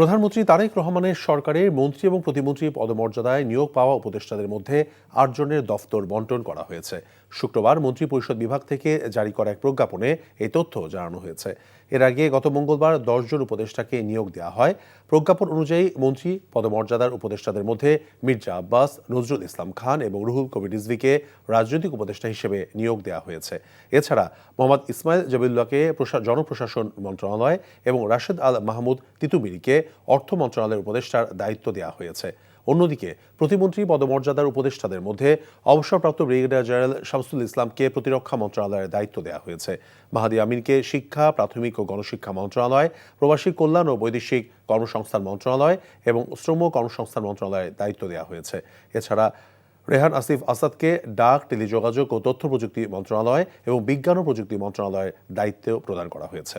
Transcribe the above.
প্রধানমন্ত্রী তারেক রহমানের সরকারের মন্ত্রী এবং প্রতিমন্ত্রী পদমর্যাদায় নিয়োগ পাওয়া উপদেষ্টাদের মধ্যে ৮ জনের দফতর বন্টন করা হয়েছে। শুক্রবার মন্ত্রিপরিষদ বিভাগ থেকে জারি করা এক প্রজ্ঞাপনে এই তথ্য জানানো হয়েছে। এর আগে গত মঙ্গলবার ১০ জন উপদেষ্টাকে নিয়োগ দেওয়া হয়। প্রজ্ঞাপন অনুযায়ী মন্ত্রী পদমর্যাদার উপদেষ্টাদের মধ্যে মির্জা আব্বাস, নজরুল ইসলাম খান এবং রুহুল কবির রিজভীকে রাজনৈতিক উপদেষ্টা হিসেবে নিয়োগ দেওয়া হয়েছে। এছাড়া মোহাম্মদ ইসমাইল জবিউল্লাহকে জনপ্রশাসন মন্ত্রণালয় এবং রাশেদ আল মাহমুদ তিতুমিরিকে অর্থ মন্ত্রণালয়ের উপদেষ্টার দায়িত্ব দেওয়া হয়েছে। অন্যদিকে প্রতিমন্ত্রী পদমর্যাদার উপদেষ্টাদের মধ্যে অবসরপ্রাপ্ত ব্রিগেডিয়ার জেনারেল শামসুল ইসলামকে প্রতিরক্ষা মন্ত্রণালয়ের দায়িত্ব দেওয়া হয়েছে। মাহাদি আমিনকে শিক্ষা, প্রাথমিক ও গণশিক্ষা মন্ত্রণালয়, প্রবাসী কল্যাণ ও বৈদেশিক কর্মসংস্থান মন্ত্রণালয় এবং শ্রম কর্মসংস্থান মন্ত্রণালয়ের দায়িত্ব দেওয়া হয়েছে। এছাড়া রেহান আসিফ আসাদকে ডাক, টেলিযোগাযোগ ও তথ্য প্রযুক্তি মন্ত্রণালয় এবং বিজ্ঞান ও প্রযুক্তি মন্ত্রণালয়ের দায়িত্ব প্রদান করা হয়েছে।